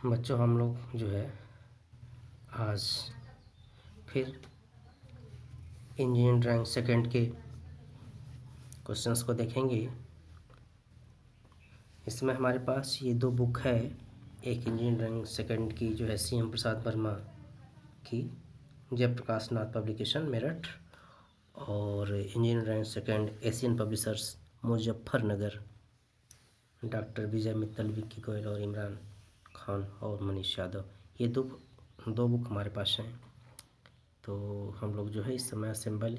बच्चों, हम लोग जो है आज फिर इंजीनियरिंग ड्राइंग सेकंड के क्वेश्चंस को देखेंगे। इसमें हमारे पास ये दो बुक है, एक इंजीनियरिंग ड्राइंग सेकंड की जो है CM प्रसाद वर्मा की जयप्रकाश नाथ पब्लिकेशन मेरठ, और engineering drawing second Asian publishers Muzaffarnagar, doctor Vijay Mittal, Vicky Goyal और इमरान खान और मनीष यादव। ये दो बुक हमारे पास हैं। तो हम लोग जो है इस समय assembly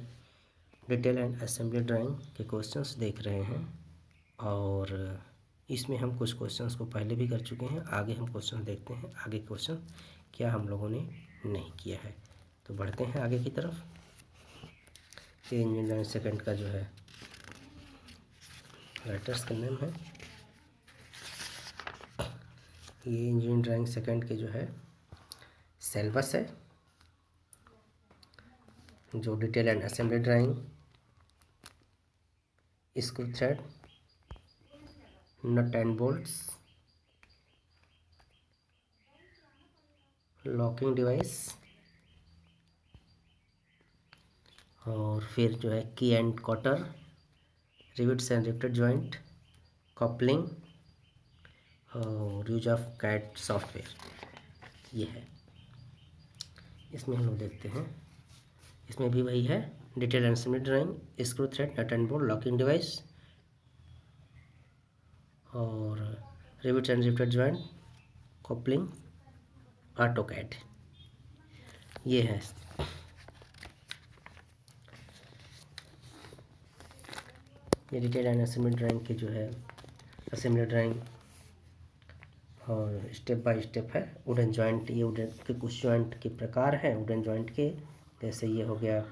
detail and assembly drawing के क्वेश्चंस देख रहे हैं, और इसमें हम कुछ क्वेश्चंस को पहले भी कर चुके हैं। आगे हम क्वेश्चन देखते हैं, आगे क्वेश्चन क्या हम लोगों ने नहीं किया है। तो बढ़ते हैं आगे की तरफ। ये इंजीनियरिंग ड्राइंग सेकंड का जो है राइटर्स का नेम है। ये इंजीनियरिंग ड्राइंग सेकंड के जो है सिलेबस है, जो detail and assembly drawing, screw thread, nut and bolts, locking device, और फिर जो है key and cotter, rivets and riveted joint, coupling और यूज ऑफ कैट सॉफ्टवेयर, ये है। इसमें हम लोग देखते हैं, इसमें भी वही है, detail and assembly drawing, screw thread, nut and bolt, locking device और rivets and riveted joint, coupling, AutoCAD, ये है। ये डिटेल एंड असेंबली ड्राइंग के जो है असेंबली ड्राइंग और स्टेप बाय स्टेप है। वुडन जॉइंट, ये वुडन के कुछ जॉइंट के प्रकार हैं वुडन जॉइंट के, जैसे ये हो गया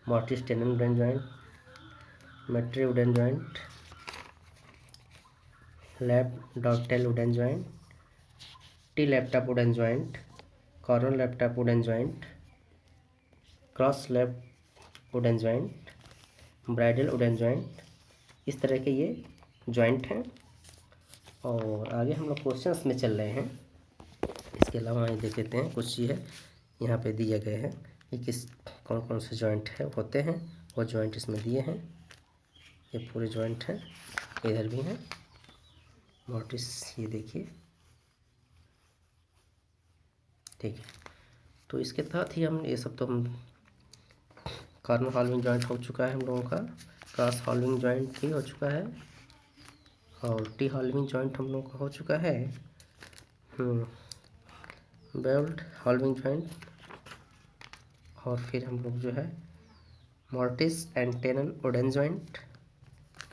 mortise tenon wooden joint, mitre wooden joint, lap dovetail wooden joint, T laptop wooden joint, corner laptop wooden joint, cross lap wooden joint, bridle wooden joint, इस तरह के ये जॉइंट हैं। और आगे हम लोग क्वेश्चंस में चल रहे हैं। इसके अलावा ये देख लेते हैं, कुछ ये है यहाँ पे दिए गए हैं कि किस कौन कौन से जॉइंट है होते हैं, वो जॉइंट इसमें दिए हैं। ये पूरे जॉइंट हैं, इधर भी हैं मॉर्टिस, ये देखिए, ठीक है। तो इसके तहत ही हम ये सब, तो हम कॉर्नर हॉल्विंग जॉइंट हो चुका है हम लोगों का, क्रॉस हॉल्विंग जॉइंट भी हो चुका है, और टी हॉल्विंग जॉइंट हम लोगों का हो चुका है, बेल्ट हॉल्विंग जॉइंट, और फिर हम लोग जो है mortis and tenon wooden joint,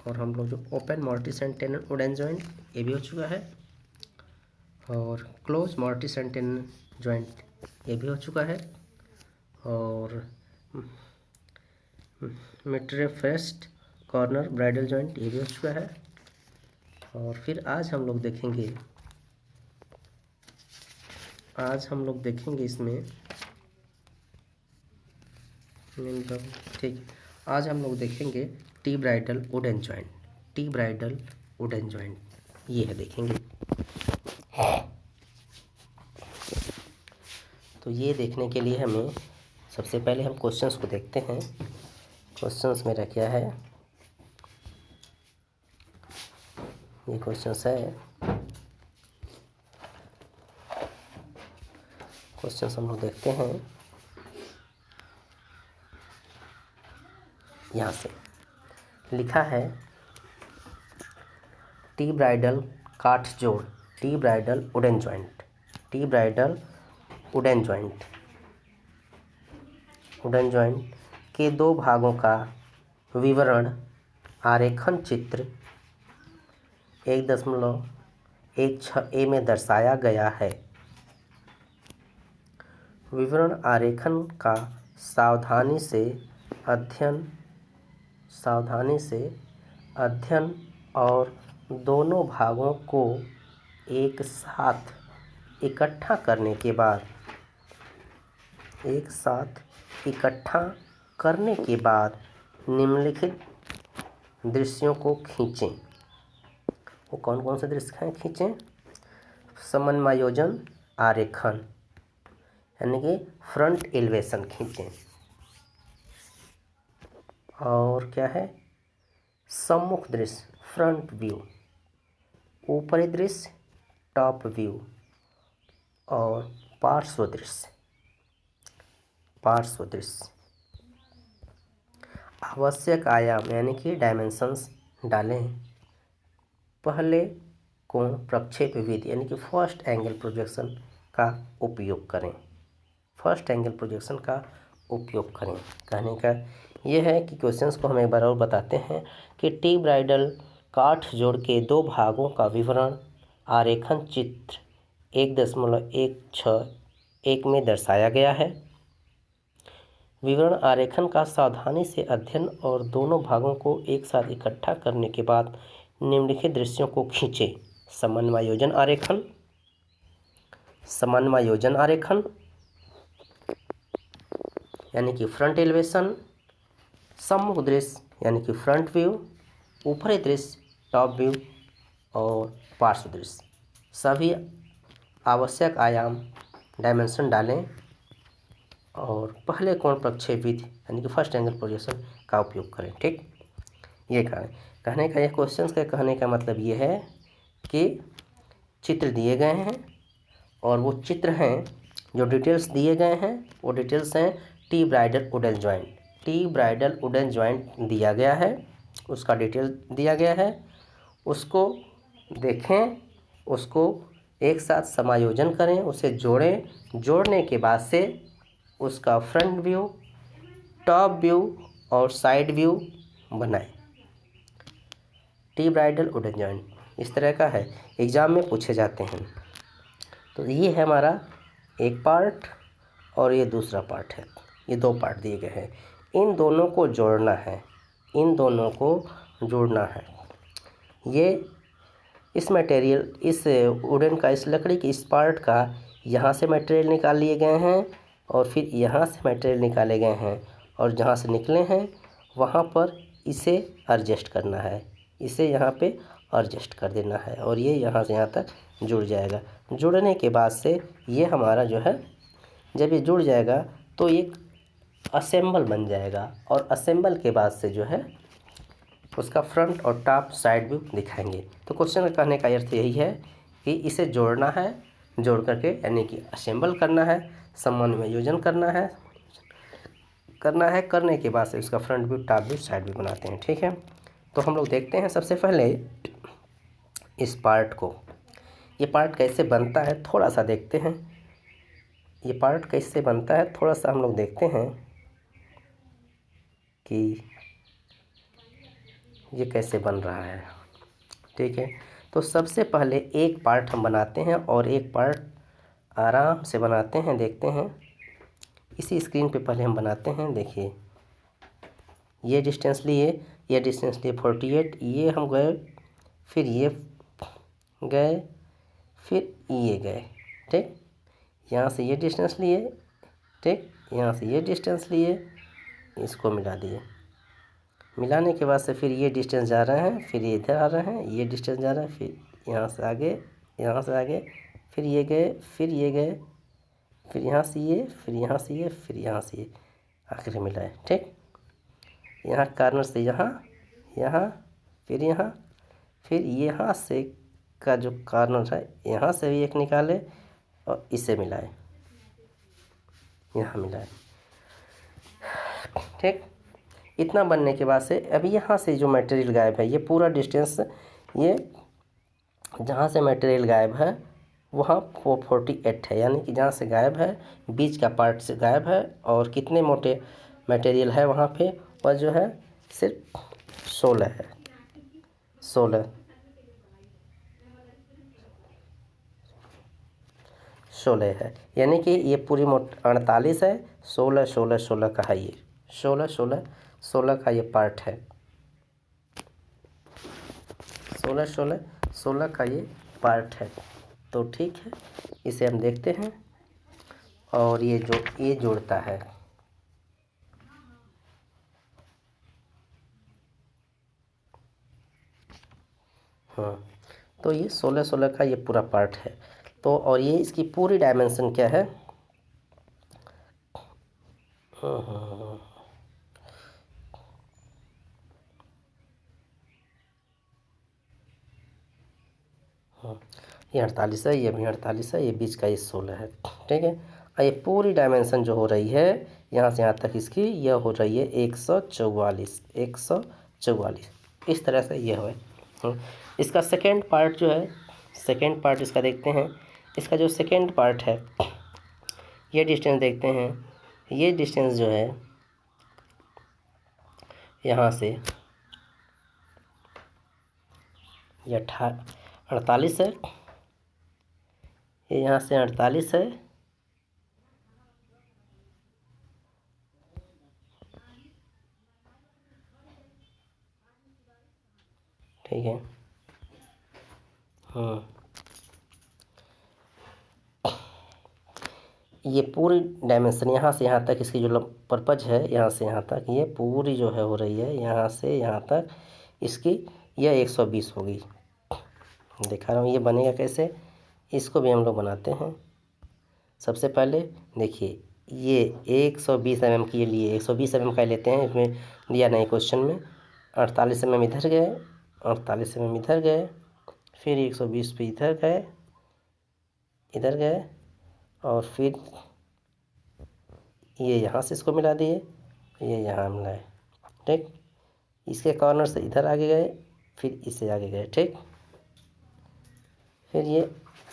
और हम लोग जो open mortis and tenon wooden joint, ये भी हो चुका है, और close mortis and tenon joint, ये भी हो चुका है, और मेट्रेफेस्ट कॉर्नर ब्राइडल जॉइंट, ये भी हो चुका है। और फिर आज हम लोग देखेंगे इसमें, ठीक है, आज हम लोग देखेंगे T bridal wooden joint, T bridal wooden joint, ये है देखेंगे। तो ये देखने के लिए हमें सबसे पहले हम क्वेश्चंस को देखते हैं। क्वेश्चंस मेरा क्या है, ये क्वेश्चंस है, क्वेश्चंस हम लोग देखते हैं। यहाँ से लिखा है टी ब्राइडल काठ जोड़, T bridal wooden joint, T bridal wooden joint, wooden joint के दो भागों का विवरण आरेखन चित्र 1.16 में दर्शाया गया है। विवरण आरेखन का सावधानी से अध्ययन और दोनों भागों को एक साथ इकट्ठा करने के बाद निम्नलिखित दृश्यों को खींचें। वो कौन कौन से दृश्य हैं, खींचें? समन्वयोजन आरेखन यानी कि फ्रंट एलिवेशन खींचें। और क्या है, सम्मुख दृश्य फ्रंट व्यू, ऊपरी दृश्य टॉप व्यू, और पार्श्व दृश्य आवश्यक आयाम यानी कि डायमेंशंस डालें। पहले कोण प्रक्षेप विधि यानी कि फर्स्ट एंगल प्रोजेक्शन का उपयोग करें। कहने का यह है कि क्वेश्चंस को हम एक बार और बताते हैं कि टी ब्राइडल काठ जोड़ के दो भागों का विवरण आरेखन चित्र 1.161 में दर्शाया गया है। विवरण आरेखन का सावधानी से अध्ययन और दोनों भागों को एक साथ इकट्ठा करने के बाद निम्नलिखित दृश्यों को खींचें। समन्वयोजन आरेखन यानी कि फ्रंट एलिवेशन, सम्मुख दृश्य यानी कि फ्रंट व्यू, ऊपरी दृश्य टॉप व्यू, और पार्श्व दृश्य। सभी आवश्यक आयाम डायमेंशन डालें और पहले कोण प्रक्षेप विधि यानी कि फर्स्ट एंगल प्रोजेक्शन का उपयोग करें। ठीक, ये कहने का यह क्वेश्चन का कहने का मतलब ये है कि चित्र दिए गए हैं और वो चित्र हैं, जो डिटेल्स दिए गए हैं वो डिटेल्स हैं टी ब्राइडल वुडन जॉइंट दिया गया है, उसका डिटेल दिया गया है। उसको देखें, उसको एक साथ समायोजन करें, उसे जोड़ने के बाद से उसका फ्रंट व्यू, टॉप व्यू और साइड व्यू बनाएं। टी ब्राइडल वुडन जॉइंट इस तरह का है, एग्ज़ाम में पूछे जाते हैं। तो ये है हमारा एक पार्ट और ये दूसरा पार्ट है, ये दो पार्ट दिए गए हैं। इन दोनों को जोड़ना है। ये इस मटेरियल, इस वुडन का, इस लकड़ी की इस पार्ट का यहाँ से मटेरियल निकाल लिए गए हैं और फिर यहाँ से मटेरियल निकाले गए हैं और जहाँ से निकले हैं वहाँ पर इसे एडजस्ट करना है, इसे यहाँ पे एडजस्ट कर देना है और ये यहाँ से यहाँ तक जुड़ जाएगा। जुड़ने के बाद से ये हमारा जो है, जब ये जुड़ जाएगा तो एक असेंबल बन जाएगा और असेंबल के बाद से जो है उसका फ्रंट और टॉप साइड व्यू दिखाएंगे। तो क्वेश्चन का कहने का अर्थ यही है कि इसे जोड़ना है, जोड़ करके यानी कि असेंबल करना है, समन्वयोजन करना है, करने के बाद से उसका front view, top view, side view बनाते हैं। ठीक है, तो हम लोग देखते हैं सबसे पहले इस पार्ट को, ये पार्ट कैसे बनता है थोड़ा सा देखते हैं। ये पार्ट कैसे बनता है थोड़ा सा हम लोग देखते हैं कि ये कैसे बन रहा है। ठीक है, तो सबसे पहले एक पार्ट हम बनाते हैं और एक पार्ट आराम से बनाते हैं, देखते हैं। इसी स्क्रीन पे पहले हम बनाते हैं। देखिए, ये डिस्टेंस लिए 48, ये हम गए, फिर ये गए, फिर ये गए। ठीक, यहाँ से ये डिस्टेंस लिए, ठीक, यहाँ से ये डिस्टेंस लिए, इसको मिला दिए। मिलाने के बाद से फिर ये डिस्टेंस जा रहे हैं, फिर ये इधर आ रहे हैं, ये डिस्टेंस जा रहा है, फिर यहाँ से आगे, फिर ये गए, फिर ये गए, फिर यहाँ से ये, फिर यहाँ से ये, फिर यहाँ से ये, आखिर मिलाए। ठीक, यहाँ कॉर्नर से यहाँ, फिर यहाँ से का जो कॉर्नर है यहाँ से भी एक निकाले और इसे मिलाए, यहाँ मिलाए। ठीक, इतना बनने के बाद से अभी यहाँ से जो मटेरियल गायब है, ये पूरा डिस्टेंस, ये जहाँ से मटेरियल गायब है वहाँ 448 है, यानी कि जहाँ से गायब है, बीच का पार्ट से गायब है। और कितने मोटे मटेरियल है वहाँ पे, वह जो है सिर्फ 16 है, 16 है, यानी कि ये पूरी 48 है, 16 का है, ये 16 का ये पार्ट है, 16 का ये पार्ट है। तो ठीक है, इसे हम देखते हैं और ये जोड़ता है। हाँ, तो ये 16 का ये पूरा पार्ट है। तो और ये इसकी पूरी डायमेंशन क्या है, ये 48 है, ये भी 48 है, ये बीच का ये 16 है, ठीक है। और ये पूरी डायमेंशन जो हो रही है यहाँ से यहाँ तक इसकी, यह हो रही है 144, 144, इस तरह से ये है। इसका सेकेंड पार्ट जो है, सेकेंड पार्ट इसका देखते हैं। इसका जो सेकेंड पार्ट है, ये डिस्टेंस देखते हैं। ये डिस्टेंस जो है यहाँ से ये 48 है, ये यहाँ से 48 है, ठीक है। ये पूरी डायमेंशन यहाँ से यहाँ तक इसकी जो पर्पज है, यहाँ से यहाँ तक ये पूरी जो है हो रही है, यहाँ से यहाँ तक इसकी यह 120 होगी। दिखा रहा हूँ ये बनेगा कैसे, इसको भी हम लोग बनाते हैं। सबसे पहले देखिए, ये 120 mm के लिए 120 mm का लेते हैं, इसमें दिया नहीं क्वेश्चन में। 48 mm इधर गए, 48 mm इधर गए, फिर 120 पे इधर गए, इधर गए, और फिर ये यहाँ से इसको मिला दिए, ये यहाँ मिलाए, ठीक। इसके कॉर्नर से इधर आगे गए, फिर इससे आगे गए, ठीक। फिर ये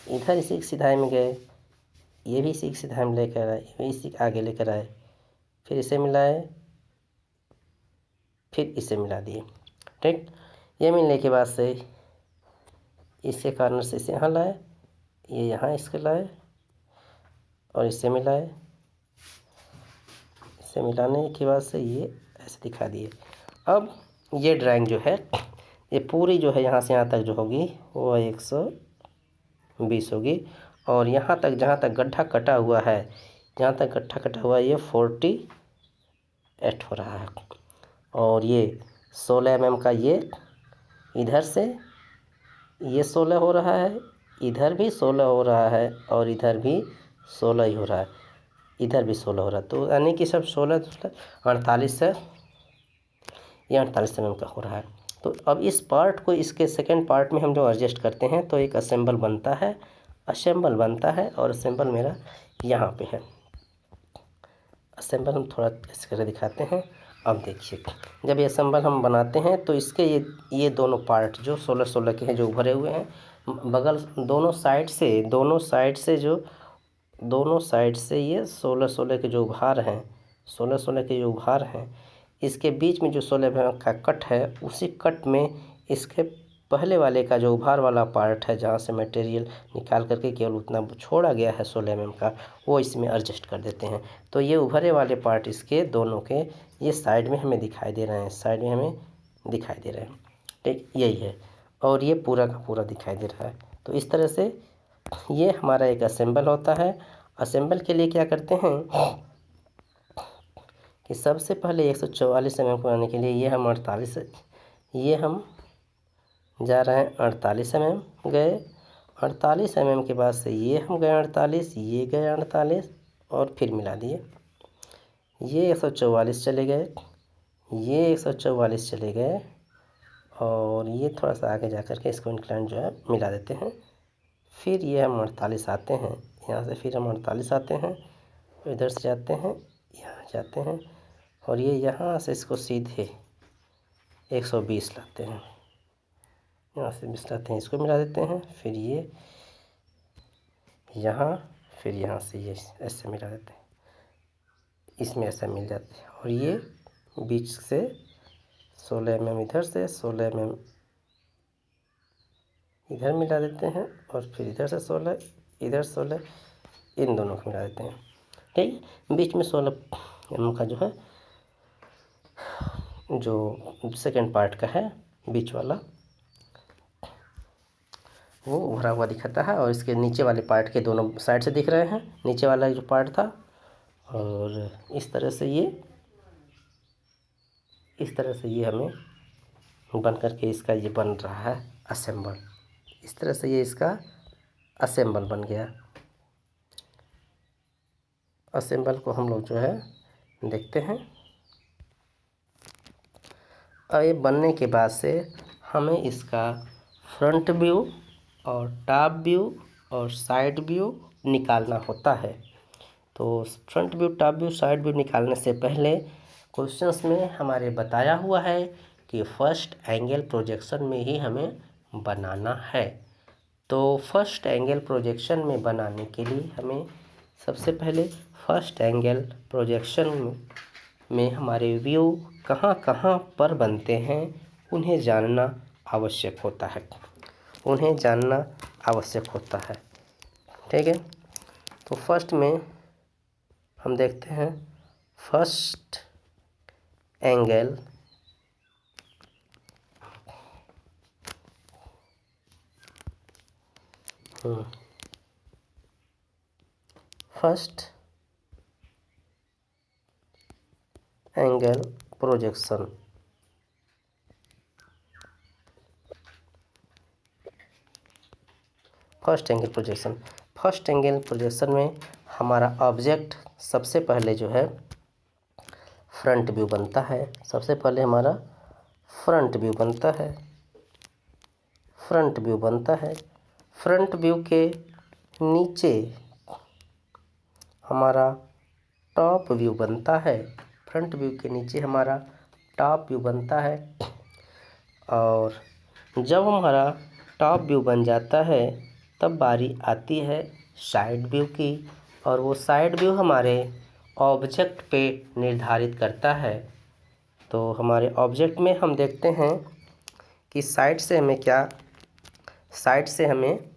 इधर इसी सीधाई में गए, ये भी इसी सीधाई में लेकर आए, ये भी इसी आगे लेकर आए, फिर इसे मिलाए, फिर इसे मिला दिए, ठीक। ये मिलने के बाद से इसके कॉर्नर से इसे यहाँ लाए, ये यहाँ इसके लाए, और इससे मिलाए, इससे मिलाने के बाद से ये ऐसे दिखा दिए। अब ये ड्राइंग जो है, ये पूरी जो है यहाँ से यहाँ तक जो होगी वो 120 होगी, और यहाँ तक जहाँ तक गड्ढा कटा हुआ है, जहाँ तक गड्ढा कटा हुआ है ये 48 हो रहा है। और ये 16 mm का ये इधर से ये 16 हो रहा है, इधर भी 16 हो रहा है, और इधर भी 16 ही हो रहा है, इधर भी 16 हो रहा है। तो यानी कि सब 16 48 है, ये 48 mm का हो रहा है। तो अब इस पार्ट को इसके सेकंड पार्ट में हम जो एडजस्ट करते हैं तो एक असेंबल बनता है, असेंबल बनता है, और असेंबल मेरा यहाँ पे है। असेंबल हम थोड़ा ऐसे करके दिखाते हैं। अब देखिए, जब ये असेंबल हम बनाते हैं तो इसके ये दोनों पार्ट जो 16-16 के हैं, जो उभरे हुए हैं, बगल दोनों साइड से ये 16-16 के जो उभार हैं, 16-16 के जो उभार हैं, इसके बीच में जो 16 का कट है, उसी कट में इसके पहले वाले का जो उभार वाला पार्ट है, जहाँ से मटेरियल निकाल करके केवल उतना छोड़ा गया है 16 mm का, वो इसमें एडजस्ट कर देते हैं। तो ये उभरे वाले पार्ट इसके दोनों के ये साइड में हमें दिखाई दे रहे हैं, साइड में हमें दिखाई दे रहे हैं, ठीक, यही है। और ये पूरा का पूरा दिखाई दे रहा है। तो इस तरह से ये हमारा एक असेंबल होता है। असेंबल के लिए क्या करते हैं कि सबसे पहले 144 mm बनाने के लिए ये हम जा रहे हैं 48 mm गए, 48 mm के बाद से ये हम गए 48, ये गए 48, और फिर मिला दिए, ये 144 चले गए, ये 144 चले गए, और ये थोड़ा सा आगे जा कर के इसको इंक्लाइन जो है मिला देते हैं। फिर ये हम 48 आते हैं, यहाँ से फिर हम 48 आते हैं, इधर से जाते हैं, यहाँ जाते हैं, और ये यहाँ से इसको सीधे 120 लाते हैं, यहाँ से 20 लाते हैं, इसको मिला देते हैं, फिर ये यहाँ, फिर यहाँ से ये ऐसे मिला देते हैं, इसमें ऐसा मिल जाते हैं। और ये बीच से 16 mm इधर से 16 mm इधर मिला देते हैं, और फिर इधर से 16 इधर 16 इन दोनों को मिला देते हैं, ठीक। बीच में 16 mm का जो है, जो सेकंड पार्ट का है बीच वाला, वो उभरा हुआ दिखाता है, और इसके नीचे वाले पार्ट के दोनों साइड से दिख रहे हैं, नीचे वाला जो पार्ट था। और इस तरह से ये हमें बन करके इसका ये बन रहा है असेंबल। इस तरह से ये इसका असेंबल बन गया। असेंबल को हम लोग जो है देखते हैं। अब ये बनने के बाद से हमें इसका फ्रंट व्यू और टॉप व्यू और साइड व्यू निकालना होता है। तो front view, top view, side view निकालने से पहले क्वेश्चंस में हमारे बताया हुआ है कि फर्स्ट एंगल प्रोजेक्शन में ही हमें बनाना है। तो फर्स्ट एंगल प्रोजेक्शन में बनाने के लिए हमें सबसे पहले फर्स्ट एंगल प्रोजेक्शन में हमारे व्यू कहाँ कहाँ पर बनते हैं उन्हें जानना आवश्यक होता है, उन्हें जानना आवश्यक होता है। ठीक है, तो फर्स्ट में हम देखते हैं first angle first angle projection. First angle projection, first angle projection में हमारा ऑब्जेक्ट सबसे पहले जो है फ्रंट व्यू बनता है। सबसे पहले हमारा फ्रंट व्यू बनता है, फ्रंट व्यू बनता है। फ्रंट व्यू के नीचे हमारा टॉप व्यू बनता है, फ्रंट व्यू के नीचे हमारा टॉप व्यू बनता है। और जब हमारा टॉप व्यू बन जाता है तब बारी आती है साइड व्यू की, और वो साइड व्यू हमारे ऑब्जेक्ट पे निर्धारित करता है। तो हमारे ऑब्जेक्ट में हम देखते हैं कि साइड से हमें क्या, साइड से हमें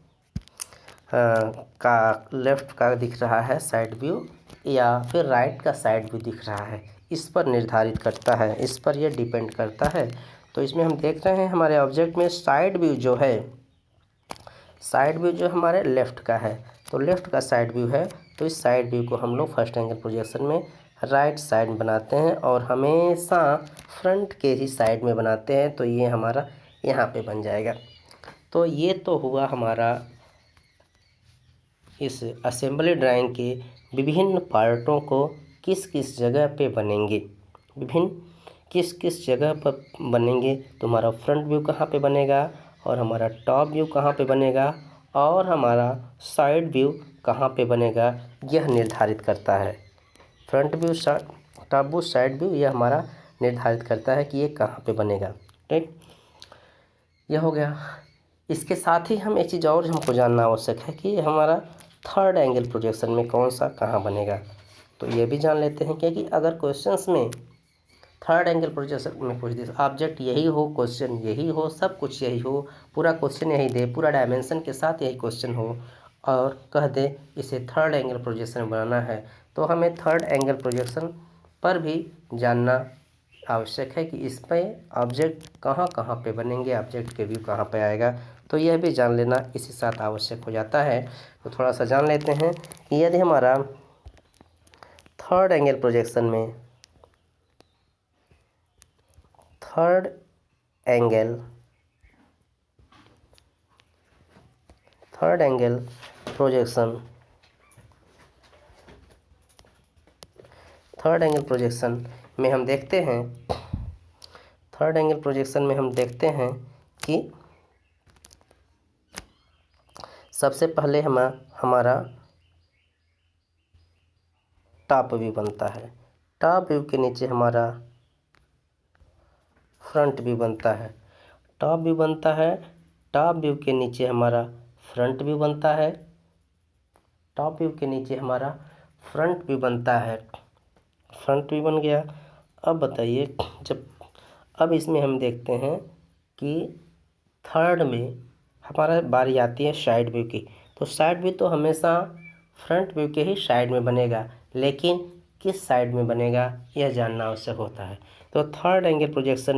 का लेफ़्ट का दिख रहा है साइड व्यू, या फिर राइट का साइड व्यू दिख रहा है, इस पर निर्धारित करता है, इस पर यह डिपेंड करता है। तो इसमें हम देख रहे हैं हमारे ऑब्जेक्ट में साइड व्यू जो है, साइड व्यू जो हमारे लेफ़्ट का है, तो लेफ़्ट का साइड व्यू है, तो इस साइड व्यू को हम लोग फर्स्ट एंगल प्रोजेक्शन में राइट साइड बनाते हैं और हमेशा फ्रंट के ही साइड में बनाते हैं। तो ये हमारा यहाँ पे बन जाएगा। तो ये तो हुआ हमारा इस असेंबली ड्राइंग के विभिन्न पार्टों को किस किस जगह पे बनेंगे, विभिन्न किस किस जगह पर बनेंगे। तो हमारा फ्रंट व्यू कहाँ पे बनेगा, और हमारा टॉप व्यू कहाँ पे बनेगा, और हमारा साइड व्यू कहाँ पे बनेगा, यह निर्धारित करता है। Front view, top view, side view, यह हमारा निर्धारित करता है कि ये कहाँ पे बनेगा। ठीक, यह हो गया। इसके साथ ही हम एक चीज़ और हमको जानना आवश्यक है कि हमारा थर्ड एंगल प्रोजेक्शन में कौन सा कहाँ बनेगा। तो ये भी जान लेते हैं, क्योंकि अगर क्वेश्चंस में थर्ड एंगल प्रोजेक्शन में पूछ दे, ऑब्जेक्ट यही हो, क्वेश्चन यही हो, सब कुछ यही हो, पूरा क्वेश्चन यही दे, पूरा डायमेंशन के साथ यही क्वेश्चन हो, और कह दे इसे थर्ड एंगल प्रोजेक्शन बनाना है, तो हमें थर्ड एंगल प्रोजेक्शन पर भी जानना आवश्यक है कि इस पर ऑब्जेक्ट कहाँ कहाँ पे बनेंगे, ऑब्जेक्ट के व्यू कहाँ पे आएगा। तो यह भी जान लेना इसी साथ आवश्यक हो जाता है। तो थोड़ा सा जान लेते हैं कि यदि हमारा थर्ड एंगल प्रोजेक्शन में third angle projection, third angle projection में हम देखते हैं, थर्ड एंगल प्रोजेक्शन में हम देखते हैं कि सबसे पहले हमारा टॉप व्यू बनता है, टॉप व्यू के नीचे हमारा फ्रंट व्यू बनता है, टॉप व्यू बनता है, टॉप व्यू के नीचे हमारा फ्रंट व्यू बनता है, टॉप व्यू के नीचे हमारा फ्रंट व्यू बनता है, फ्रंट व्यू बन गया। अब बताइए, जब अब इसमें हम देखते हैं कि थर्ड में हमारा बारी आती है साइड व्यू की। तो साइड व्यू तो हमेशा फ्रंट व्यू के ही साइड में बनेगा, लेकिन किस साइड में बनेगा यह जानना आवश्यक होता है। तो थर्ड एंगल प्रोजेक्शन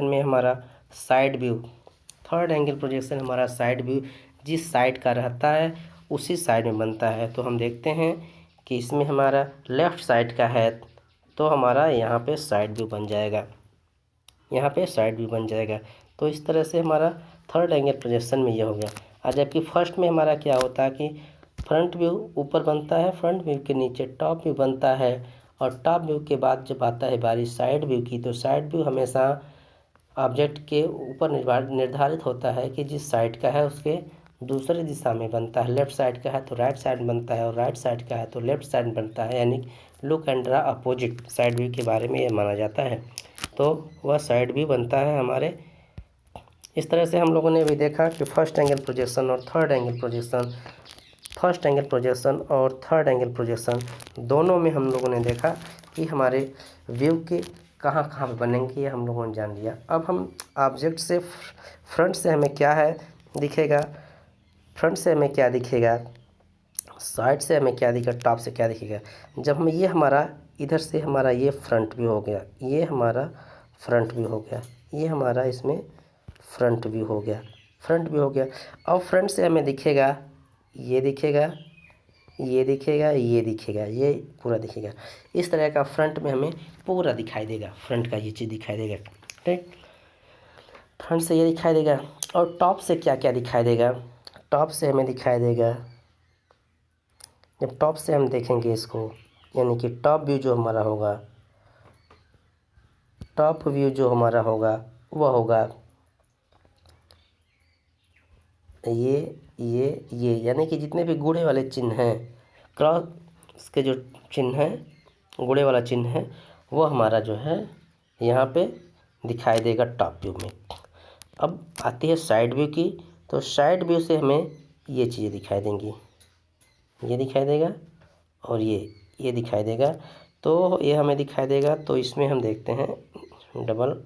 में हमारा side view, third angle projection हमारा साइड व्यू जिस साइड का रहता है उसी साइड में बनता है। तो हम देखते हैं कि इसमें हमारा लेफ़्ट साइड का है, तो हमारा यहाँ पे साइड व्यू बन जाएगा, यहाँ पे साइड व्यू बन जाएगा। तो इस तरह से हमारा थर्ड एंगल प्रोजेक्शन में यह हो गया। और जबकि फर्स्ट में हमारा क्या होता है कि फ्रंट व्यू ऊपर बनता है, फ्रंट व्यू के नीचे टॉप व्यू बनता है, और टॉप व्यू के बाद जब आता है बारी साइड व्यू की, तो साइड व्यू हमेशा ऑब्जेक्ट के ऊपर निर्धारित होता है कि जिस साइड का है उसके दूसरी दिशा में बनता है। लेफ्ट साइड का है तो राइट साइड बनता है, और राइट साइड का है तो लेफ्ट साइड बनता है, यानी look and draw opposite side view के बारे में ये माना जाता है। तो वह साइड व्यू बनता है हमारे। इस तरह से हम लोगों ने भी देखा कि फर्स्ट एंगल प्रोजेक्शन और third angle projection, first angle projection और थर्ड एंगल प्रोजेक्शन दोनों में हम लोगों ने देखा कि हमारे व्यू के कहाँ कहाँ पे बनेंगे, ये हम लोगों ने जान लिया। अब हम ऑब्जेक्ट से फ्रंट से हमें क्या है दिखेगा, फ्रंट से हमें क्या दिखेगा, साइड से हमें क्या दिखेगा, टॉप से क्या दिखेगा। जब हम ये हमारा इधर से हमारा ये फ्रंट व्यू हो गया, ये हमारा फ्रंट व्यू हो गया, ये हमारा इसमें फ्रंट व्यू हो गया, फ्रंट व्यू हो गया। अब फ्रंट से हमें दिखेगा, ये दिखेगा, ये दिखेगा, ये दिखेगा, ये पूरा दिखेगा। इस तरह का फ्रंट में हमें पूरा दिखाई देगा, फ्रंट का ये चीज़ दिखाई देगा। ठीक, फ्रंट से ये दिखाई देगा। और टॉप से क्या क्या दिखाई देगा, टॉप से हमें दिखाई देगा, जब टॉप से हम देखेंगे इसको, यानी कि टॉप व्यू जो हमारा होगा, टॉप व्यू जो हमारा होगा वह होगा ये यानी कि जितने भी गुणे वाले चिन्ह हैं, क्रॉस के जो चिन्ह हैं, गुणे वाला चिन्ह है, वो हमारा जो है यहाँ पे दिखाई देगा टॉप व्यू में। अब आती है साइड व्यू की, तो साइड व्यू से हमें ये चीज़ें दिखाई देंगी, ये दिखाई देगा और ये दिखाई देगा। तो ये हमें दिखाई देगा, तो इसमें हम देखते हैं डबल,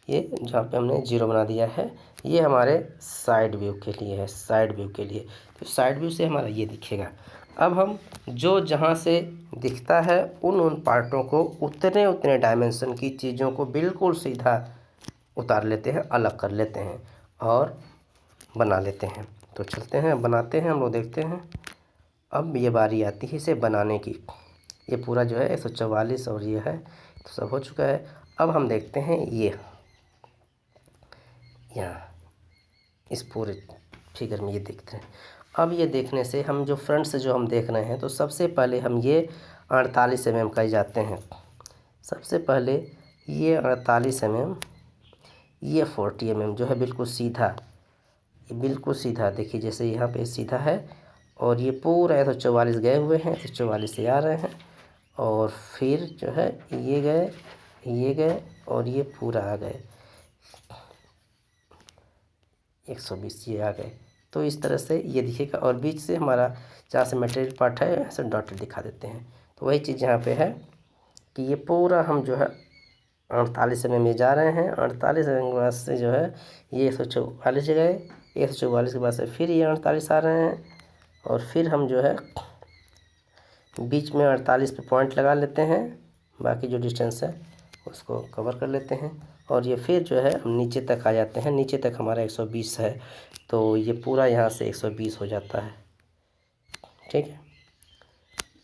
ये जहाँ पे हमने जीरो बना दिया है, ये हमारे साइड व्यू के लिए है, साइड व्यू के लिए। तो साइड व्यू से हमारा ये दिखेगा। अब हम जो जहाँ से दिखता है उन पार्टों को उतने डायमेंशन की चीज़ों को बिल्कुल सीधा उतार लेते हैं, अलग कर लेते हैं और बना लेते हैं। तो चलते हैं बनाते हैं, हम लोग देखते हैं। अब ये बारी आती है इसे बनाने की। ये पूरा जो है 144 और ये है तो सब हो चुका है। अब हम देखते हैं ये यहाँ इस पूरे फिगर में ये देखते हैं। अब ये देखने से हम जो फ्रंट से जो हम देख रहे हैं, तो सबसे पहले हम ये 48 mm का ही जाते हैं। सबसे पहले ये 48 mm, ये 40 mm जो है बिल्कुल सीधा, ये बिल्कुल सीधा देखिए, जैसे यहाँ पे सीधा है और ये पूरा 144 गए हुए हैं, 144 से आ रहे हैं और फिर जो है ये गए और ये पूरा आ गए 120, ये आ गए। तो इस तरह से ये दिखेगा। और बीच से हमारा जहाँ से मटेरियल पार्ट है ऐसे डॉटेड दिखा देते हैं। तो वही चीज़ यहाँ पे है कि ये पूरा हम जो है 48 mm में जा रहे हैं। 48 mm के बाद से जो है ये 144 गए, 144 के बाद से फिर ये 48 आ रहे हैं और फिर हम जो है बीच में 48 पे पॉइंट लगा लेते हैं, बाकी जो डिस्टेंस है उसको कवर कर लेते हैं और ये फिर जो है हम नीचे तक आ जाते हैं। नीचे तक हमारा 120 है, तो ये पूरा यहाँ से 120 हो जाता है। ठीक है,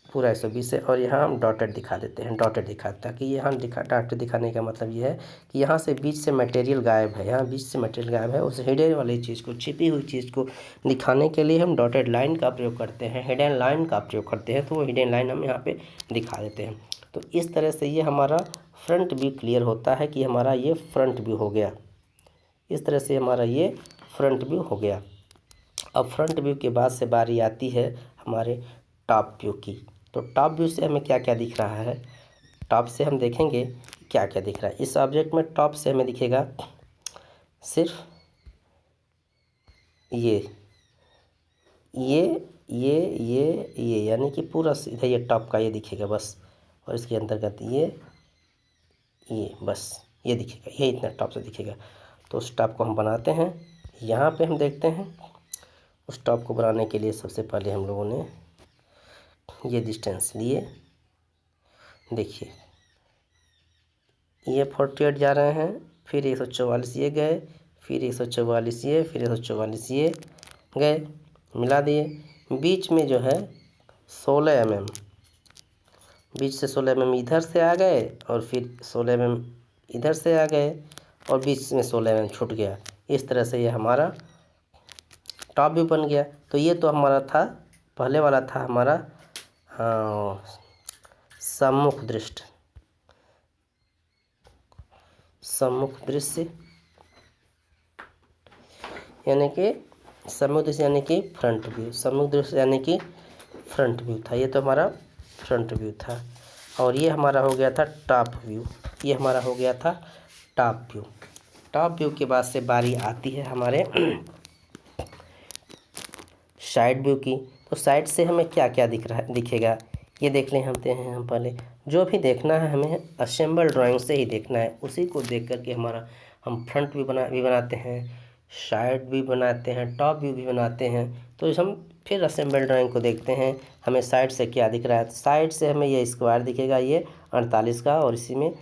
पूरा 120 है और यहाँ हम डॉटेड दिखा देते हैं, डॉटेड दिखाता है कि यहाँ डॉटेड दिखाने का मतलब ये है कि यहाँ से बीच से मटेरियल गायब है, यहाँ बीच से मटेरियल गायब है। उस हिडन वाली चीज़ को, छिपी हुई चीज़ को दिखाने के लिए हम डॉटेड लाइन का प्रयोग करते हैं, हिडन लाइन का प्रयोग करते हैं। तो वो हिडन लाइन हम यहाँ पे दिखा देते हैं। तो इस तरह से ये हमारा फ्रंट व्यू क्लियर होता है कि हमारा ये फ्रंट व्यू हो गया। इस तरह से हमारा ये फ्रंट व्यू हो गया। अब फ्रंट व्यू के बाद से बारी आती है हमारे टॉप व्यू की। तो टॉप व्यू से हमें क्या क्या दिख रहा है, टॉप से हम देखेंगे क्या क्या दिख रहा है। इस ऑब्जेक्ट में टॉप से हमें दिखेगा सिर्फ ये यानी कि पूरा सीधा ये टॉप का ये दिखेगा बस, और इसके अंतर्गत ये बस ये दिखेगा, ये इतना टॉप से दिखेगा। तो उस टॉप को हम बनाते हैं। यहाँ पे हम देखते हैं उस टॉप को बनाने के लिए सबसे पहले हम लोगों ने ये डिस्टेंस लिए। देखिए ये 48 जा रहे हैं, फिर 144 ये गए, फिर 144 ये, फिर 144 ये गए, मिला दिए। बीच में जो है 16 mm, बीच से 16 mm इधर से आ गए और फिर 16 mm इधर से आ गए और बीच में 16 mm छूट गया। इस तरह से ये हमारा टॉप व्यू बन गया। तो ये तो हमारा था, पहले वाला था हमारा सम्मुख दृष्टि, सम्मुख दृश्य यानी कि सम्मुख दृश्य यानी कि फ्रंट व्यू, सम्मुख दृश्य यानी कि फ्रंट व्यू था। ये तो हमारा फ्रंट व्यू था। और ये हमारा हो गया था टॉप व्यू, ये हमारा हो गया था टॉप व्यू। टॉप व्यू के बाद से बारी आती है हमारे साइड व्यू की। तो साइड से हमें क्या क्या दिखेगा ये देख लें हम पहले। जो भी देखना है हमें असेंबल ड्राइंग से ही देखना है, उसी को देख करके हमारा हम फ्रंट व्यू बनाते हैं, साइड व्यू बनाते हैं, टॉप व्यू भी बनाते हैं। तो हम फिर असेंबल ड्राइंग को देखते हैं, हमें साइड से क्या दिख रहा है। साइड से हमें ये स्क्वायर दिखेगा, ये 48 का, और इसी में,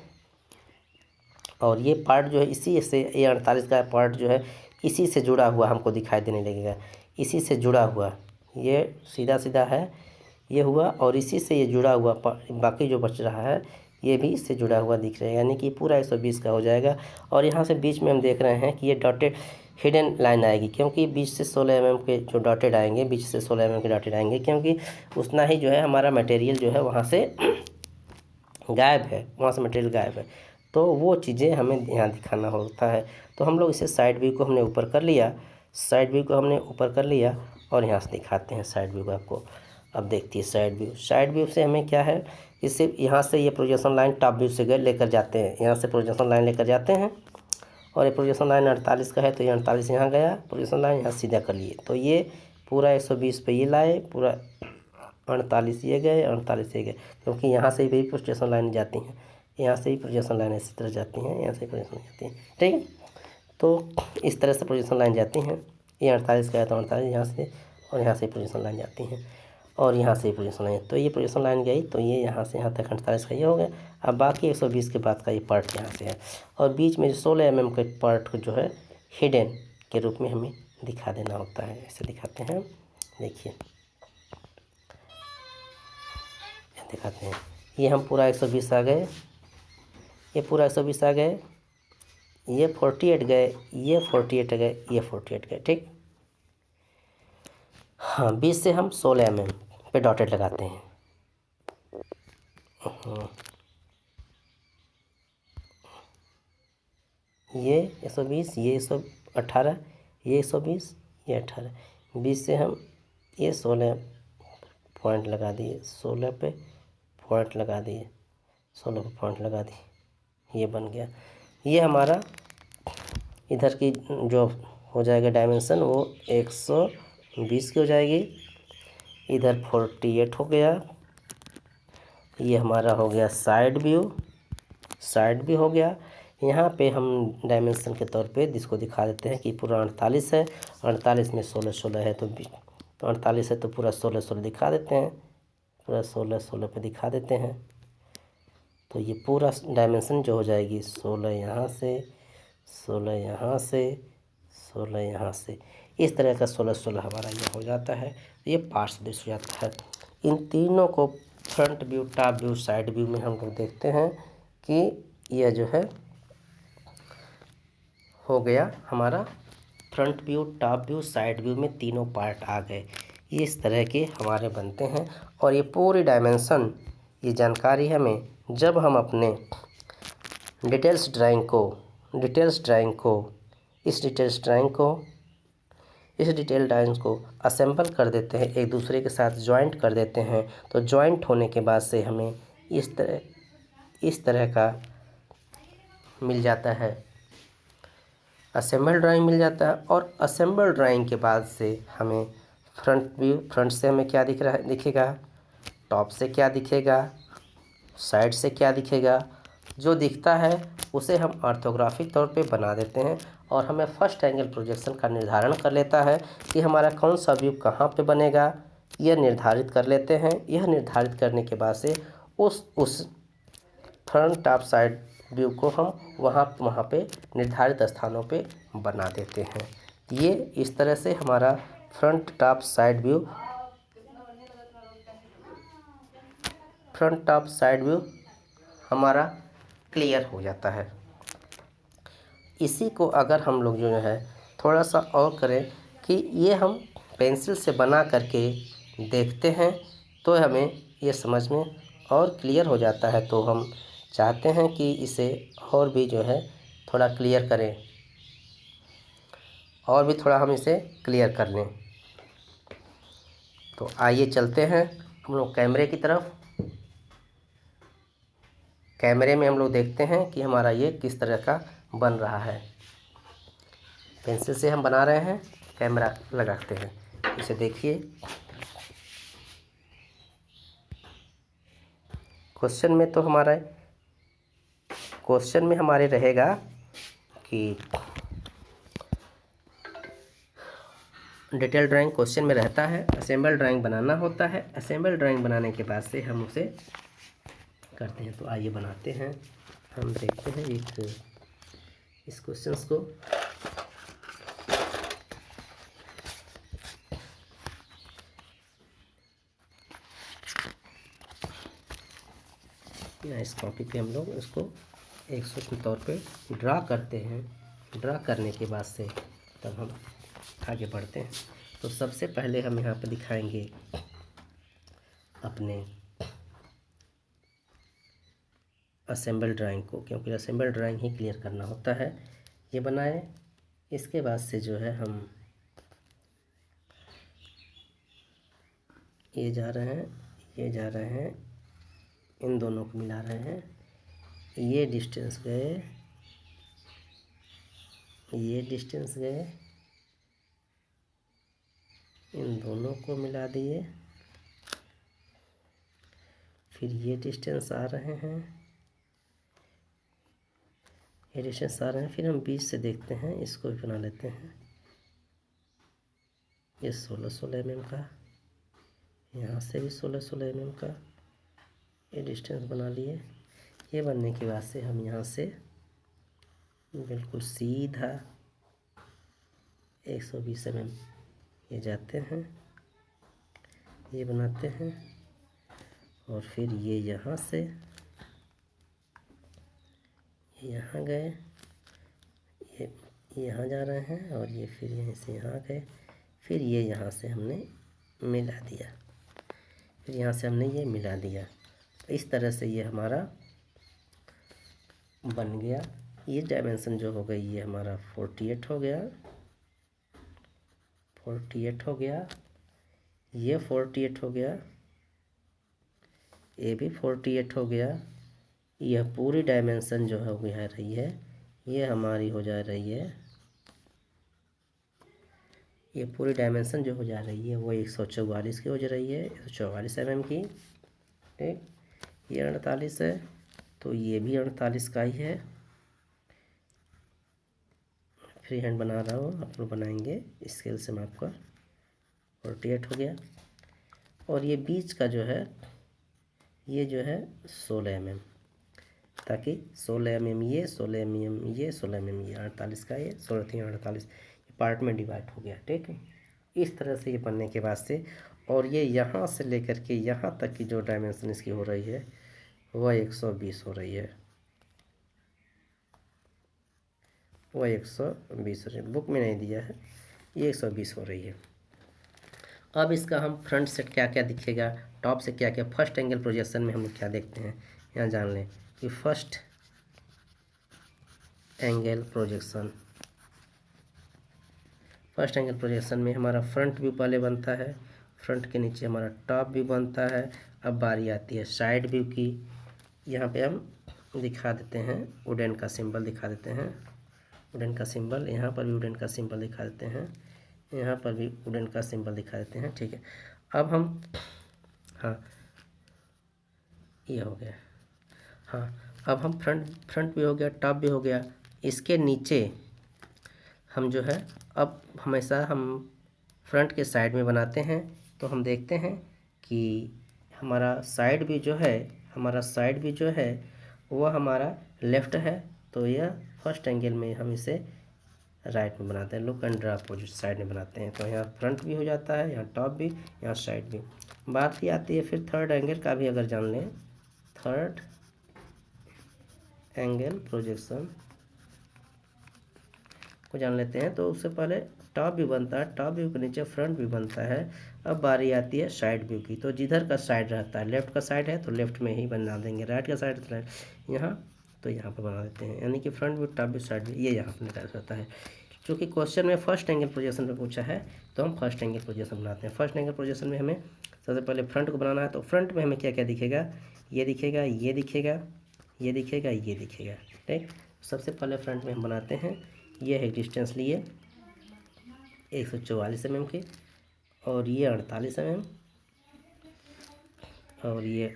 और ये पार्ट जो है इसी से, ये 48 का पार्ट जो है इसी से जुड़ा हुआ हमको दिखाई देने लगेगा, इसी से जुड़ा हुआ, ये सीधा सीधा है ये हुआ, और इसी से ये जुड़ा हुआ बाकी जो बच रहा है ये भी इससे जुड़ा हुआ दिख रहा है, यानी कि पूरा 120 का हो जाएगा। और यहाँ से बीच में हम देख रहे हैं कि ये डॉटेड हिडन लाइन आएगी, क्योंकि बीच से 16 mm के जो डॉटेड आएंगे, बीच से 16 mm के डॉटेड आएंगे, क्योंकि उतना ही जो है हमारा मटेरियल जो है वहाँ से गायब है, वहाँ से मटेरियल गायब है। तो वो चीज़ें हमें यहाँ दिखाना होता है। तो हम लोग इसे साइड व्यू को हमने ऊपर कर लिया, साइड व्यू को हमने ऊपर कर लिया, और यहाँ से दिखाते हैं साइड व्यू को आपको। अब देखती है साइड व्यू। साइड व्यू से हमें क्या है, इससे यहाँ से ये प्रोजेक्शन लाइन टॉप व्यू से लेकर जाते हैं, यहाँ से प्रोजेक्शन लाइन लेकर जाते हैं, और ये प्रोजेक्शन लाइन 48 का है, तो ये 48 यहाँ गया, प्रोजेक्शन लाइन यहाँ सीधा कर लिए, तो ये पूरा 120 पे ये लाए, पूरा 48 ये गए, 48 ये गए, क्योंकि यहाँ से भी प्रोजेक्शन लाइन जाती हैं, यहाँ से भी प्रोजेक्शन लाइन इसी तरह जाती हैं, यहाँ से प्रोजेक्शन जाती हैं, ठीक है। तो इस तरह से प्रोजेक्शन लाइन जाती हैं, ये 48 का है तो 48 यहाँ से, और यहाँ से प्रोजेक्शन लाइन जाती हैं, और यहाँ से प्रोजेक्शन लाइन, तो ये प्रोजेक्शन लाइन गई, तो ये यहाँ से यहाँ तक 48 का ये हो गया। अब बाकी 120 के बाद का ये पार्ट यहाँ से है, और बीच में जो 16 mm के पार्ट को जो है हिडन के रूप में हमें दिखा देना होता है। ऐसे दिखाते हैं, देखिए दिखाते हैं, ये हम पूरा 120 आ गए, ये पूरा 120 आ गए, ये 48 गए, ये 48 गए, ये 48 गए, ठीक। हाँ, 20 से हम 16 mm पे डॉटेड लगाते हैं। ये 120, ये 118, ये 120, ये 18, 20 से हम ये 16 पॉइंट लगा दिए, 16 पे पॉइंट लगा दिए, 16 पे पॉइंट लगा दिए, ये बन गया। ये हमारा इधर की जो हो जाएगा डायमेंशन वो 120 की हो जाएगी, इधर 48 हो गया, ये हमारा हो गया साइड व्यू, साइड भी हो गया। यहाँ पे हम डायमेंशन के तौर पे इसको दिखा देते हैं कि पूरा 48 है, 48 में 16 है, तो 48 है तो पूरा 16 दिखा देते हैं, पूरा 16 पे दिखा देते हैं। तो ये पूरा डायमेंशन जो हो जाएगी 16 यहाँ से, 16 यहाँ से, 16 यहाँ से, इस तरह का 16 हमारा ये हो जाता है। ये पार्ट्स दृश्य हो जाता है। इन तीनों को front view, top view, side view में हम लोग देखते हैं कि यह जो है हो गया हमारा front view, top view, side view में तीनों पार्ट आ गए। ये इस तरह के हमारे बनते हैं। और ये पूरी डायमेंशन, ये जानकारी हमें जब हम अपने डिटेल्स ड्राइंग को इस डिटेल ड्राइंग को असेंबल कर देते हैं, एक दूसरे के साथ जॉइंट कर देते हैं, तो जॉइंट होने के बाद से हमें इस तरह का मिल जाता है, असेंबल ड्राइंग मिल जाता है। और असेंबल ड्राइंग के बाद से हमें फ्रंट व्यू, फ्रंट से हमें क्या दिखेगा, टॉप से क्या दिखेगा, साइड से क्या दिखेगा, जो दिखता है उसे हम ऑर्थोग्राफिक तौर पे बना देते हैं, और हमें फर्स्ट एंगल प्रोजेक्शन का निर्धारण कर लेता है कि हमारा कौन सा व्यू कहाँ पे बनेगा, यह निर्धारित कर लेते हैं। यह निर्धारित करने के बाद से उस फ्रंट टॉप साइड व्यू को हम वहाँ पे निर्धारित स्थानों पे बना देते हैं। ये इस तरह से हमारा फ्रंट टॉप साइड व्यू हमारा क्लियर हो जाता है। इसी को अगर हम लोग जो है थोड़ा सा और करें कि ये हम पेंसिल से बना करके देखते हैं तो हमें ये समझ में और क्लियर हो जाता है। तो हम चाहते हैं कि इसे और भी जो है थोड़ा क्लियर करें, और भी थोड़ा हम इसे क्लियर कर लें। तो आइए चलते हैं हम लोग कैमरे की तरफ। कैमरे में हम लोग देखते हैं कि हमारा ये किस तरह का बन रहा है। पेंसिल से हम बना रहे हैं, कैमरा लगाते हैं, इसे देखिए। क्वेश्चन में हमारे रहेगा कि डिटेल ड्राइंग क्वेश्चन में रहता है, असेंबल ड्राइंग बनाना होता है। असेंबल ड्राइंग बनाने के बाद से हम उसे करते हैं। तो आइए बनाते हैं। हम देखते हैं इस क्वेश्चंस को। या इस कॉपी पे हम लोग उसको एक सूत्र तौर पे ड्रा करते हैं। ड्रा करने के बाद से तब हम आगे बढ़ते हैं। तो सबसे पहले हम यहाँ पे दिखाएंगे अपने असेंबल ड्राइंग को, क्योंकि असेंबल ड्राइंग ही क्लियर करना होता है। ये बनाए, इसके बाद से जो है हम ये जा रहे हैं, इन दोनों को मिला रहे हैं। ये डिस्टेंस गए, इन दोनों को मिला दिए। फिर ये डिस्टेंस आ रहे हैं, फिर हम बीच से देखते हैं, इसको भी बना लेते हैं। ये 16-16 mm का, यहाँ से भी 16-16 mm का ये डिस्टेंस बना लिए। ये बनने के बाद से हम यहाँ से बिल्कुल सीधा 120 mm ये जाते हैं, ये बनाते हैं। और फिर ये यहाँ से यहाँ गए, ये यहाँ जा रहे हैं, और ये फिर यहीं से यहाँ गए। फिर ये यहाँ से हमने मिला दिया, फिर यहाँ से हमने ये मिला दिया। इस तरह से ये हमारा बन गया। ये डायमेंशन जो हो गई, ये हमारा 48 हो गया, 48 हो गया, ये 48 हो गया, ये भी 48 हो गया। यह पूरी डायमेंशन जो हो गया रही है, ये हमारी हो जा रही है, ये पूरी डायमेंशन जो हो जा रही है वो 144 की हो जा रही है, 144 mm की। ठीक, ये 48 है, तो ये भी 48 का ही है। फ्री हैंड बना रहा हूँ, आप लोग बनाएंगे स्केल से माप कर। 48 हो गया। और ये बीच का जो है, ये जो है 16 mm, ताकि 16 mm ये, 16 mm ये, 16 mm ये, 48 का ये, 16-3-48 पार्ट में डिवाइड हो गया। ठीक है, इस तरह से ये बनने के बाद से, और ये यहाँ से लेकर के यहाँ तक की जो डायमेंशन इसकी हो रही है वह 120 हो रही है, वह 120 हो रही है। बुक में नहीं दिया है, ये 120 हो रही है। अब इसका हम फ्रंट से क्या क्या दिखेगा, टॉप से क्या क्या, फर्स्ट एंगल प्रोजेक्शन में हम लोग क्या देखते हैं यहाँ जान लें कि फर्स्ट एंगल प्रोजेक्शन में हमारा फ्रंट व्यू पहले बनता है, फ्रंट के नीचे हमारा टॉप व्यू बनता है। अब बारी आती है साइड व्यू की। यहाँ पे हम दिखा देते हैं, वुडन का सिंबल दिखा देते हैं, वुडन का सिंबल, यहाँ पर भी वुडन का सिंबल दिखा देते हैं, यहाँ पर भी वुडन का सिंबल दिखा देते हैं। ठीक है, अब हम, हाँ ये हो गया, हाँ अब हम फ्रंट भी हो गया, टॉप भी हो गया। इसके नीचे हम जो है, अब हमेशा हम फ्रंट के साइड में बनाते हैं, तो हम देखते हैं कि हमारा साइड भी जो है वह हमारा लेफ़्ट है। तो यह फर्स्ट एंगल में हम इसे राइट में बनाते हैं, look and draw opposite side में बनाते हैं। तो यहाँ फ्रंट भी हो जाता है, यहाँ टॉप भी, यहाँ साइड भी। बात ही आती है फिर थर्ड एंगल का भी, अगर जान लें, थर्ड एंगल प्रोजेक्शन को जान लेते हैं। तो उससे पहले टॉप व्यू बनता है, टॉप व्यू के नीचे फ्रंट व्यू बनता है। अब बारी आती है साइड व्यू की। तो जिधर का साइड रहता है, लेफ्ट का साइड है तो लेफ्ट में ही बना देंगे, राइट का साइड तो यहाँ, तो यहाँ पर बना देते हैं। यानी कि front view, top view, side view, ये यहाँ पर निकाल सकता है। चूँकि क्वेश्चन में फर्स्ट एंगल प्रोजेक्शन में पूछा है तो हम फर्स्ट एंगल प्रोजेक्शन बनाते हैं। फर्स्ट एंगल प्रोजेक्शन में हमें सबसे पहले फ्रंट को बनाना है। तो फ्रंट में हमें क्या क्या दिखेगा, ये दिखेगा, ये दिखेगा, ये दिखेगा, ये दिखेगा। ठीक, सबसे पहले फ्रंट में हम बनाते हैं। ये है डिस्टेंस लिए 144 mm की, और ये 48 mm, और ये,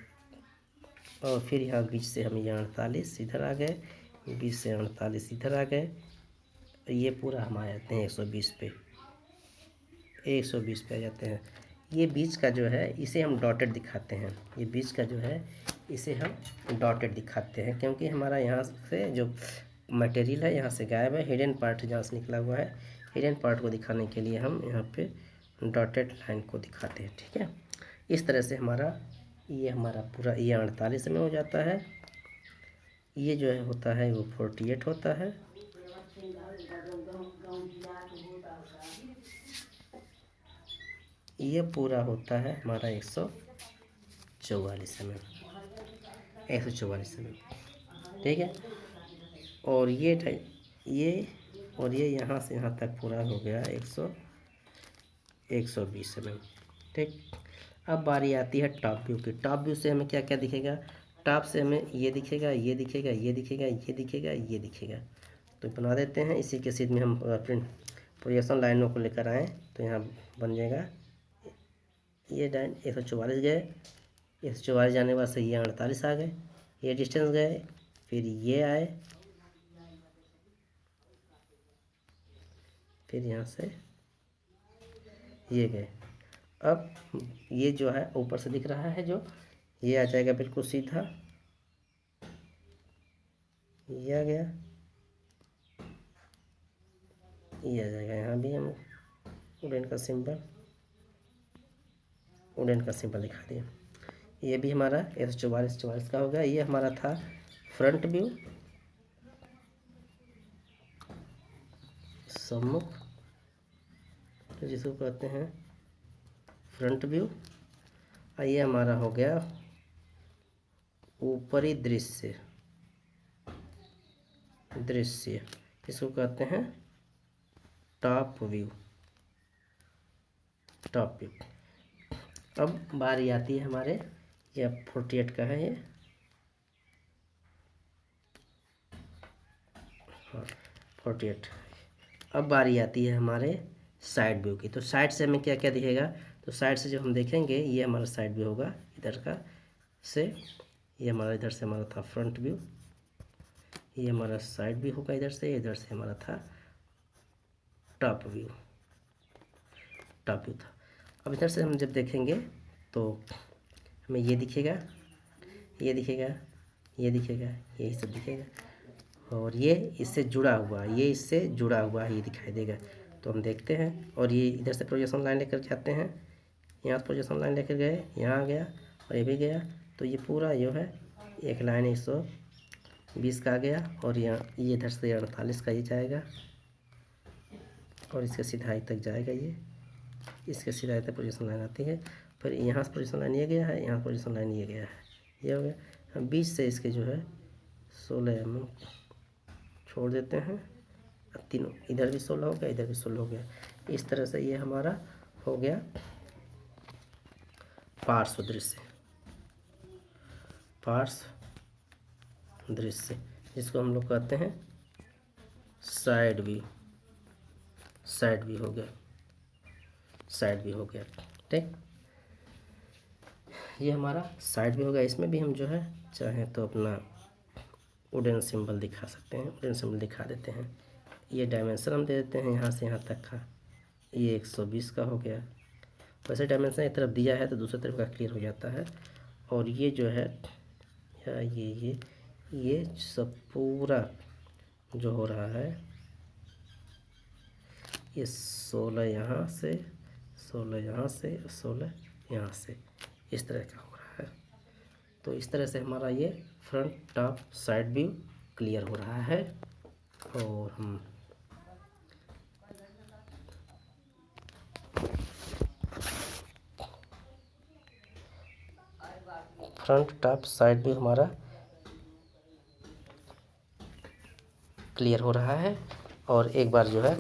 और फिर यहाँ बीच से हम ये 48 इधर आ गए, बीच से 48 इधर आ गए। ये पूरा हम आ जाते हैं 120 पे, 120 पे आ जाते हैं। ये बीच का जो है इसे हम डॉटेड दिखाते हैं, ये बीच का जो है इसे हम डॉटेड दिखाते हैं, क्योंकि हमारा यहाँ से जो मटेरियल है यहाँ से गायब है, हिडन पार्ट जहाँ से निकला हुआ है, हिडन पार्ट को दिखाने के लिए हम यहाँ पे डॉटेड लाइन को दिखाते हैं। ठीक है, इस तरह से ये हमारा पूरा ये 48 में हो जाता है। ये जो है होता है वो 48 होता है। ये पूरा होता है हमारा 144 mm, 144 mm। ठीक है, और ये और ये यहाँ से यहाँ तक पूरा हो गया 120 mm। ठीक, अब बारी आती है टॉप व्यू की। टॉप व्यू से हमें क्या क्या दिखेगा, टॉप से हमें ये दिखेगा, ये दिखेगा, ये दिखेगा, ये दिखेगा, ये दिखेगा। तो बना देते हैं। इसी के सीध में हम प्रोजेक्शन लाइनों को लेकर आएँ तो यहाँ बन जाएगा। ये लाइन 144 गए, 144 जाने के बाद से ये 48 आ गए, ये डिस्टेंस गए, फिर ये आए, फिर यहाँ से ये गए। अब ये जो है ऊपर से दिख रहा है, जो ये आ जाएगा बिल्कुल सीधा, ये आ गया, ये आ जाएगा। यहाँ भी हम वुडन का सिंबल दिखा दिया। ये भी हमारा 144 का हो गया। ये हमारा था फ्रंट व्यू, सम्मुख, जिसको कहते हैं फ्रंट व्यू। और ये हमारा हो गया ऊपरी दृश्य, इसको कहते हैं टॉप व्यू। अब बारी आती है हमारे, ये 48 का है ये, हाँ 48। अब बारी आती है हमारे साइड व्यू की। तो साइड से हमें क्या क्या दिखेगा, तो साइड से जो हम देखेंगे ये हमारा साइड व्यू होगा इधर का से, ये हमारा इधर से हमारा था फ्रंट व्यू, ये हमारा साइड व्यू होगा इधर से हमारा था टॉप व्यू था। अब इधर से हम जब देखेंगे तो हमें ये दिखेगा, ये दिखेगा, ये दिखेगा, यही सब दिखेगा, और ये इससे जुड़ा हुआ, ये इससे जुड़ा हुआ ये दिखाई देगा। तो हम देखते हैं, और ये इधर से प्रोजेक्शन लाइन लेकर जाते हैं, यहाँ प्रोजेक्शन लाइन लेकर गए, यहाँ आ गया और ये भी गया। तो ये पूरा जो है एक लाइन 120 का आ गया, और यहाँ ये इधर से 48 का ये जाएगा, और इसके सिधाई तक जाएगा ये, इसके सिधाई तक पोजीशन लाइन आती है। फिर यहाँ से पोजीशन लाइन ये गया है, यहाँ पोजीशन लाइन ये गया है, ये हो गया। हम बीच से इसके जो है 16 mm छोड़ देते हैं, तीनों, इधर भी 16 हो गया, इधर भी 16 हो गया। इस तरह से ये हमारा हो गया पार्श्व दृश्य, जिसको हम लोग कहते हैं साइड व्यू हो गया। ठीक, ये हमारा साइड व्यू हो गया। इसमें भी हम जो है चाहें तो अपना वुडन सिंबल दिखा सकते हैं, वुडन सिंबल दिखा देते हैं। ये डायमेंशन हम दे देते हैं यहाँ से यहाँ तक का, ये 120 का हो गया। वैसे डायमेंशन एक तरफ दिया है तो दूसरी तरफ का क्लियर हो जाता है। और ये जो है या ये सब पूरा जो हो रहा है, ये 16 यहाँ से, 16 यहाँ से, 16 यहाँ से, इस तरह का हो रहा है। तो इस तरह से हमारा ये front top side view clear हो रहा है। और हम फ्रंट टॉप साइड व्यू हमारा क्लियर हो रहा है। और एक बार जो है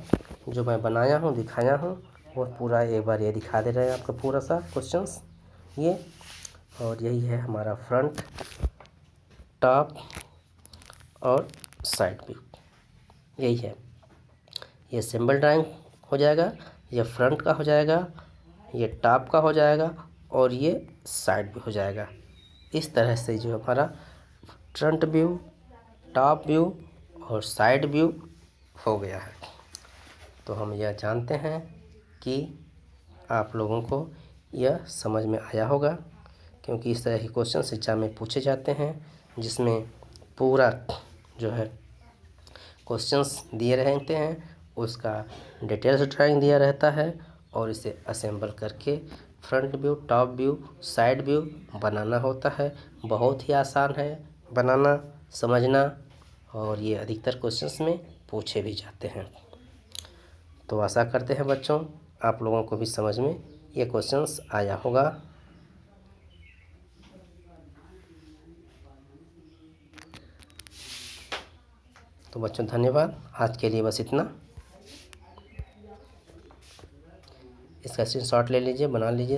जो मैं बनाया हूँ दिखाया हूँ वो पूरा एक बार ये दिखा दे रहे हैं आपका पूरा सा क्वेश्चंस ये। और यही है हमारा फ्रंट टॉप और साइड व्यू, यही है। ये सिंबल ड्राइंग हो जाएगा, ये फ्रंट का हो जाएगा, ये टॉप का हो जाएगा और ये साइड भी हो जाएगा। इस तरह से जो हमारा फ्रंट व्यू, टॉप व्यू और साइड व्यू हो गया है। तो हम यह जानते हैं कि आप लोगों को यह समझ में आया होगा, क्योंकि इस तरह के क्वेश्चन शिक्षा में पूछे जाते हैं जिसमें पूरा जो है क्वेश्चंस दिए रहते हैं, उसका डिटेल्स ड्राइंग दिया रहता है और इसे असेंबल करके front view, top view, side view बनाना होता है। बहुत ही आसान है बनाना, समझना, और ये अधिकतर क्वेश्चंस में पूछे भी जाते हैं। तो आशा करते हैं बच्चों आप लोगों को भी समझ में ये क्वेश्चंस आया होगा। तो बच्चों धन्यवाद, आज के लिए बस इतना। इसका स्क्रीनशॉट ले लीजिए, बना लीजिए।